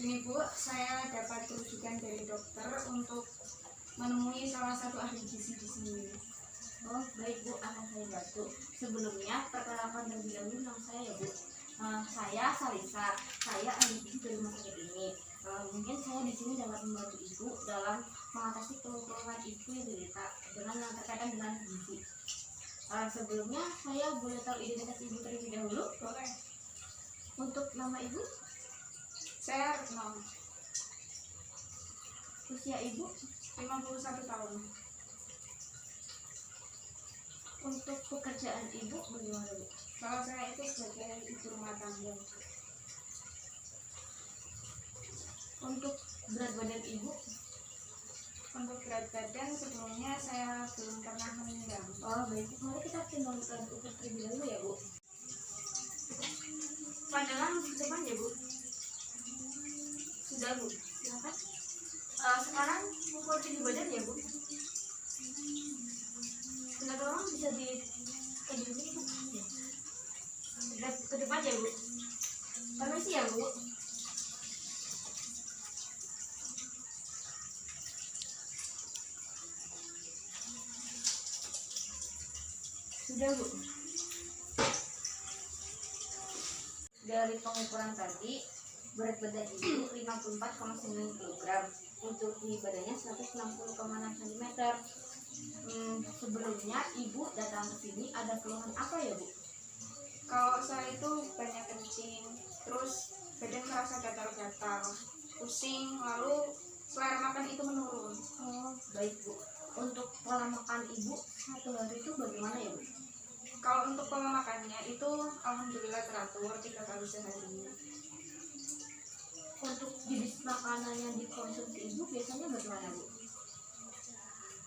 Ini Bu, saya dapat rujukan dari dokter untuk menemui salah satu ahli gizi di sini. Oh baik Bu, akan saya bantu. Sebelumnya perkenalkan terlebih dahulu nama saya ya Bu. Saya Salisa, saya ahli gizi dari rumah sakit ini. Mungkin saya di sini dapat membantu Ibu dalam mengatasi keluhan Ibu yang derita dengan yang terkaitan dengan gizi. Sebelumnya saya boleh tahu identitas Ibu terlebih dahulu? Boleh. Untuk nama Ibu? Saya Retno, Usia Ibu? 51 tahun. Untuk pekerjaan Ibu bagaimana Bu? Kalau saya itu sebagai ibu rumah tangga. Untuk berat badan Ibu? Untuk berat badan sebelumnya saya belum pernah menimbang. Oh baik, mari kita timbangkan ukur terlebih dahulu ya Bu. Pandangan ke depan ya Bu. Sudah Bu, silakan. Sekarang ukur tinggi badan ya Bu. Sudah tolong bisa dikejutkan Bu. Ke depan ya Bu. Permisi ya Bu. Sudah Bu. Dari pengukuran tadi, berat badan Ibu 54,9 kg, untuk tinggi badannya 160,6 cm. Sebelumnya Ibu datang ke sini ada keluhan apa ya Bu? Kalau saya itu banyak kencing, terus badan terasa gatal-gatal, pusing, lalu selera makan itu menurun. Oh baik Bu. Untuk pola makan Ibu satu hari itu bagaimana ya Bu? Kalau untuk pola makannya itu alhamdulillah teratur 3 kali sehari. Untuk jenis makanan yang dikonsumsi Ibu biasanya bagaimana Bu?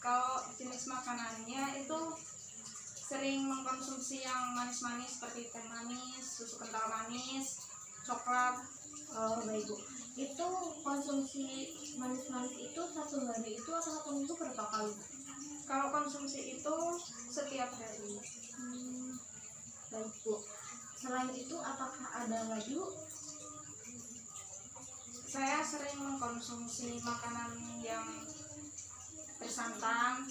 Kalau jenis makanannya itu sering mengkonsumsi yang manis-manis seperti teh manis, susu kental manis, coklat. Oh baik Bu. Itu konsumsi manis-manis itu satu hari itu atau satu minggu berapa kali Bu? Kalau konsumsi itu setiap hari. Baik Bu. Selain itu apakah ada lagi Bu? Saya sering mengkonsumsi makanan yang bersantan,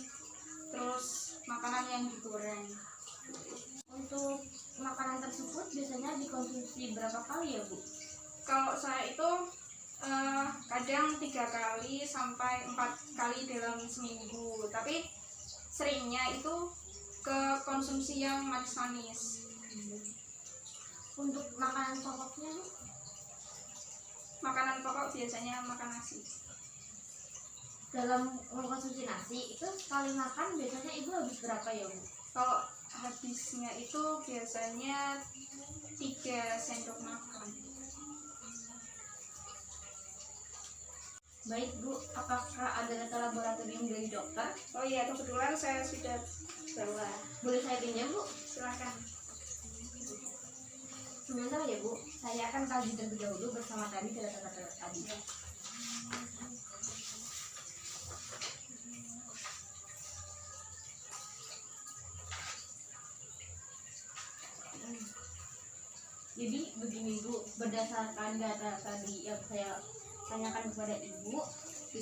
terus makanan yang digoreng. Untuk makanan tersebut biasanya dikonsumsi berapa kali ya Bu? Kalau saya itu kadang 3 kali sampai 4 kali dalam seminggu, tapi seringnya itu ke konsumsi yang manis-manis. Untuk makanan pokoknya Bu? Makanan pokok biasanya makan nasi. Dalam mengkonsumsi nasi itu sekali makan biasanya Ibu habis berapa ya Bu? Kalau habisnya itu biasanya 3 sendok makan. Baik Bu, apakah ada data laboratorium dari dokter? Oh iya, kebetulan saya sudah bawa. Boleh saya pinjam Bu? Silakan. Sebentar ya Bu, saya akan kaji terlebih dahulu bersama tadi data-data tadi. Jadi begini Bu, berdasarkan data tadi yang saya tanyakan kepada Ibu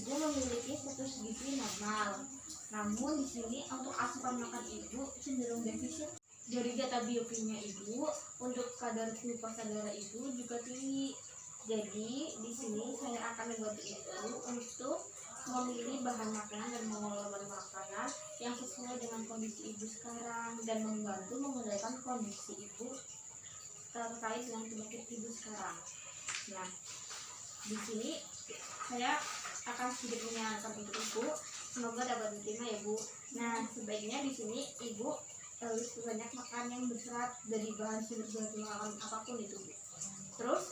memiliki status gizi normal. Namun di sini untuk asupan makan Ibu cenderung defisit. Dari data biokimia Ibu, untuk kadar glukosa darah Ibu juga tinggi. Jadi di sini saya akan membantu Ibu untuk memilih bahan makanan dan mengolah bahan makanan yang sesuai dengan kondisi Ibu sekarang dan membantu mengendalikan kondisi Ibu terkait dengan penyakit Ibu sekarang. Nah, di sini saya akan sedikit menyarankan untuk Ibu, semoga dapat diterima ya Bu. Nah, sebaiknya di sini Ibu harus banyak makan yang berserat dari bahan sumber makanan apapun itu Bu. Terus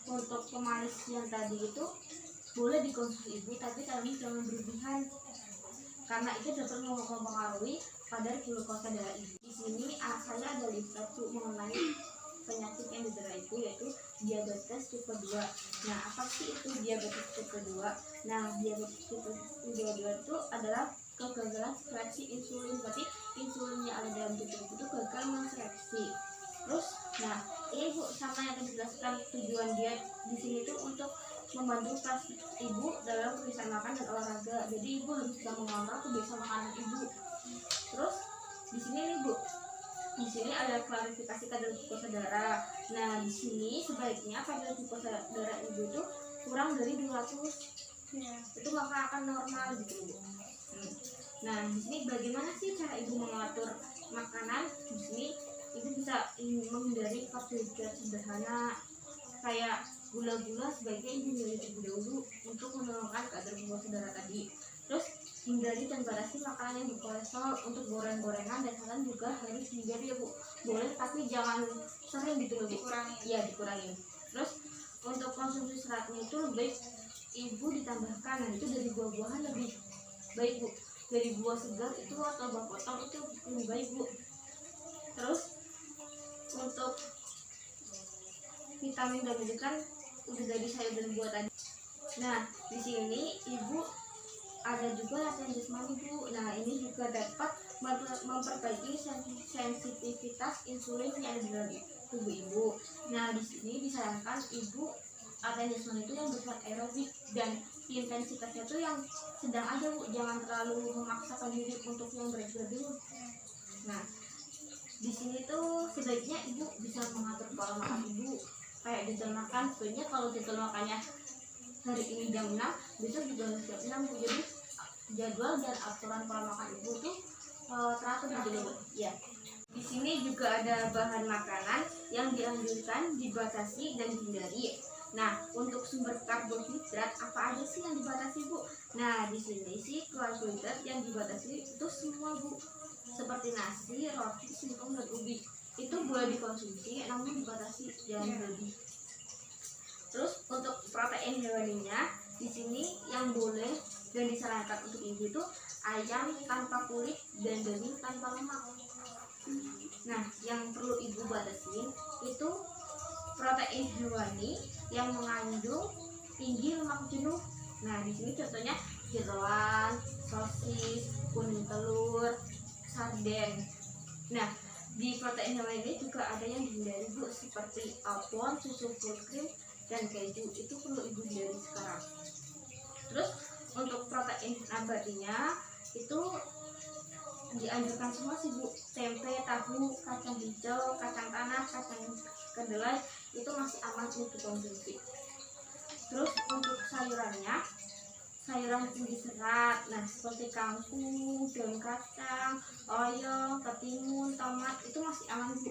untuk pemanis yang tadi itu boleh dikonsumsi Ibu, tapi jangan berlebihan karena itu dapat mempengaruhi kadar glukosa darah Ibu. Di sini saya ada lista tuh mengenai penyakit yang diderita Ibu, yaitu diabetes tipe 2. Nah, apa sih itu diabetes tipe 2? Nah, diabetes tipe 2 itu adalah kegagalan seleksi insulin. Berarti insulin yang ada dalam tubuh itu gagal menseleksi. Terus, nah Ini Bu sama yang tadi dijelaskan, tujuan diet di sini tuh untuk membantu kelas ibu dalam kebiasaan makan dan olahraga. Jadi ibu harus bisa mengontrol kebiasaan makanan ibu. Terus di sini nih Bu, di sini ada klarifikasi kadar glukosa darah. Nah di sini sebaiknya kadar glukosa darah ibu tuh kurang dari 200, Ya. itu maka akan normal gitu Bu. Nah di sini bagaimana sih cara ibu mengatur makanan? Di sini ibu bisa menghindari karbohidrat sederhana kayak gula-gula, sebaiknya ibu hindari terlebih dahulu untuk menurunkan kadar glukosa darah tadi. Terus hindari dan batasi makanan yang berkolesterol. Untuk goreng-gorengan dan santan juga harus dihindari ya Bu. Boleh tapi jangan sering gitu loh Bu. Dikurangi. Iya dikurangin. Terus untuk konsumsi seratnya itu lebih ibu ditambahkan, nah itu dari buah-buahan lebih baik Bu. Dari buah segar itu atau buah potong itu lebih baik Bu. Terus untuk vitamin dan mineral kan udah dari sayur dan buah tadi. Nah di sini ibu ada juga latihan jasmani Bu. Nah ini juga dapat memperbaiki sensitivitas insulin yang ada di dalam tubuh ibu. Nah di sini disarankan ibu latihan jasmani itu yang bersifat aerobik dan intensitasnya itu yang sedang aja Bu, jangan terlalu memaksakan diri untuk yang berat-berat dulu. Nah di sini tuh sebaiknya ibu bisa mengatur pola makan ibu, kayak jadwal makan. Sebenarnya kalau jadwal makannya hari ini jam 6, besok juga harus jam 6 Bu. Jadi jadwal dan aturan pola makan ibu tuh teratur gitu Bu. Ya. Di sini juga ada bahan makanan yang dianjurkan dibatasi dan dihindari. Nah, untuk sumber karbohidrat apa aja sih yang dibatasi Bu? Nah, di sini sih karbohidrat yang dibatasi itu semua Bu. Seperti nasi, roti, singkong, dan ubi. Itu boleh dikonsumsi, namun dibatasi jangan berlebih. Terus untuk protein hewaninya, di sini yang boleh dan disarankan untuk ibu itu ayam tanpa kulit dan daging tanpa lemak. Nah, yang perlu ibu batasin itu protein hewani yang mengandung tinggi lemak jenuh. Nah, di sini contohnya jeroan, sosis, kuning telur, sarden. Nah, di protein hewani ini juga ada yang dihindari Bu, seperti almond, susu full cream, dan keju. Itu perlu ibu hindari sekarang. Terus untuk protein nabatinya itu dianjurkan semua sih Bu. Tempe, tahu, kacang hijau, kacang tanah, kacang kedelai itu masih aman untuk dikonsumsi. Terus untuk sayurannya, sayuran tinggi serat, nah seperti kangkung, daun kacang, oyong, ketimun, tomat itu masih aman Bu.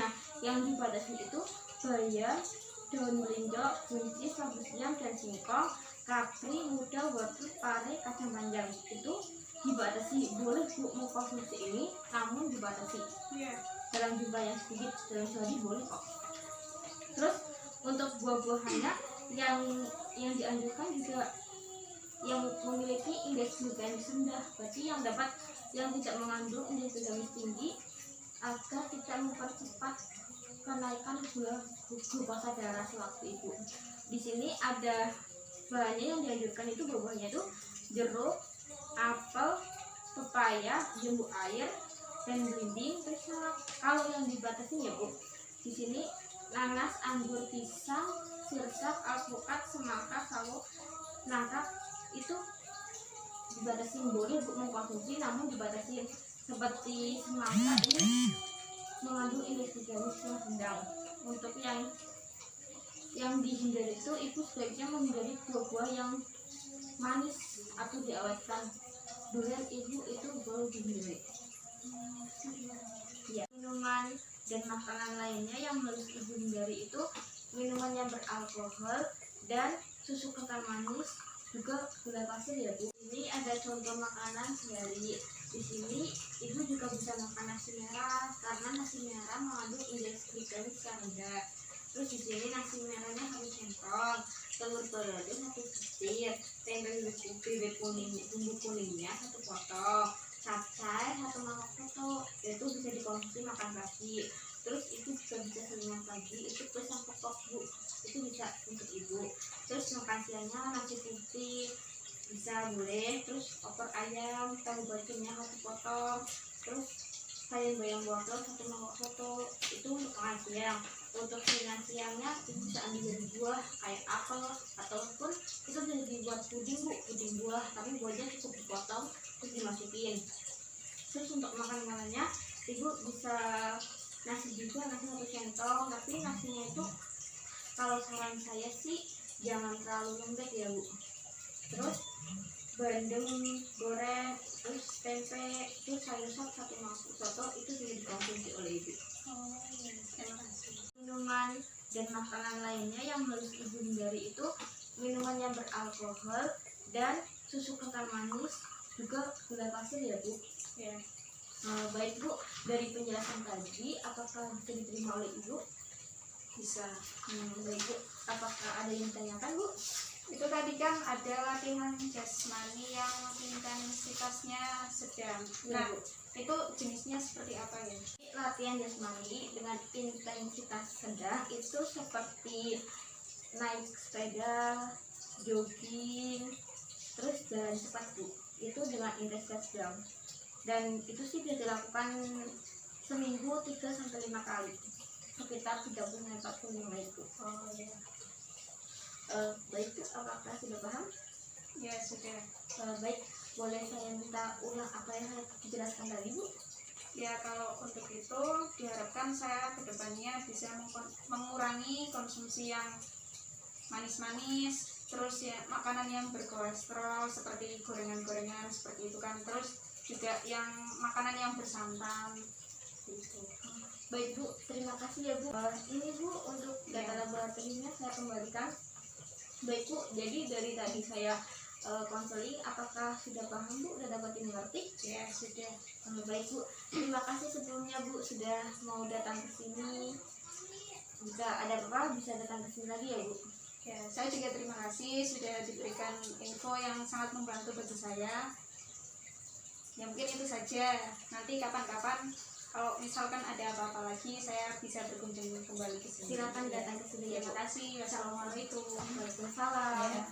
Nah yang dibatasi itu bayam, daun melinjo, buncis, labu siam, dan singkong, kapri, muda, wortel, pare, kacang panjang itu dibatasi. Boleh Bu mengkonsumsi ini, namun dibatasi dalam jumlah yang sedikit, dalam sehari boleh kok. Terus untuk buah-buahannya yang dianjurkan juga yang memiliki indeks glikemik rendah, berarti yang tidak mengandung indeks glikemik tinggi agar tidak mempercepat kenaikan glukosa darah sewaktu itu. Di sini ada bahannya yang dianjurkan itu buah-buahnya itu jeruk, apel, pepaya, jambu air, dan belimbing. Terus kalau yang dibatasi ya Bu, di sini nanas, anggur, pisang, sirsak, alpukat, semangka, sawo, nangka itu dibatasi. Boleh untuk mengkonsumsi namun dibatasi. Seperti semangka ini mengandung indeks glikemik yang sedang. Untuk yang dihindari itu ibu sebaiknya menghindari buah-buah yang manis atau diawetkan. Durian ibu itu boleh dihindari. Ya. Minuman dan makanan lainnya yang harus ibu hindari itu minuman yang beralkohol dan susu kental manis, juga gula pasir ya Bu. Ini ada contoh makanan sehari. Di sini ibu juga bisa makan nasi merah karena nasi merah mengandung indeks glikemik yang rendah. Terus di sini nasi merahnya 1 sendok, telur balado 1 butir, tempe bubuk kuningnya 1 potong, capcay 1 mangkok soto. Itu bisa dikonsumsi makan pagi. Terus itu juga bisa selingan pagi, itu plus yang pokok Bu, itu bisa untuk ibu. Terus makan siangnya nasi putih bisa boleh. Terus opor ayam, tahu bacemnya 1 potong, terus sayur bayam wortel 1 mangkok soto, itu untuk makan siang. untuk finansialnya itu bisa ambil dari buah kayak apel ataupun itu bisa dibuat puding bu, puding buah, tapi buahnya cukup dipotong terus dimasukin. Terus untuk makan malamnya ibu bisa nasi juga, nasi 1 centong, tapi nasinya itu kalau saran saya sih jangan terlalu lembek ya bu. Terus bandeng goreng, terus tempe, terus sayur sop 1 mangkuk soto itu bisa dikonsumsi oleh ibu. Oh, terima kasih. Minuman dan makanan lainnya yang harus ibu hindari itu minuman yang beralkohol dan susu kental manis, juga gula pasir ya bu. Ya. Baik bu, dari penjelasan tadi apakah bisa diterima oleh ibu? Bisa. Baik bu, apakah ada yang ditanyakan bu? Itu tadi kan ada latihan jasmani yang intensitasnya sedang. Nah, Bu. itu jenisnya seperti apa ya? Latihan jasmani dengan intensitas sedang itu seperti naik sepeda, jogging, terus jalan cepat bu. Itu dengan intensitas sedang. Dan itu sih bisa dilakukan seminggu 3-5 kali, sekitar 30-40 menit bu. Oh ya. Baik bu, apakah sudah paham? Ya sudah. Baik, boleh saya minta ulang apa yang saya jelaskan tadi bu? Ya kalau untuk itu diharapkan saya kedepannya bisa mengurangi konsumsi yang manis-manis, terus ya makanan yang berkolesterol seperti gorengan-gorengan seperti itu kan, terus juga yang makanan yang bersantan gitu. Baik bu, terima kasih ya bu. Ini bu untuk data laboratoriumnya saya kembalikan. Baik bu, jadi dari tadi saya konseling, apakah sudah paham bu, sudah dapat dimengerti? Ya sudah. Baik bu, terima kasih sebelumnya bu sudah mau datang ke sini. Jika ada apa bisa datang ke sini lagi ya bu. Ya, saya juga terima kasih sudah diberikan info yang sangat membantu bagi saya. Ya mungkin itu saja. Nanti kapan-kapan kalau misalkan ada apa-apa lagi saya bisa berkunjung kembali ke sini. Silakan datang ke sini ya bu. Terima kasih. Wassalamualaikum. Waalaikumsalam. Ya.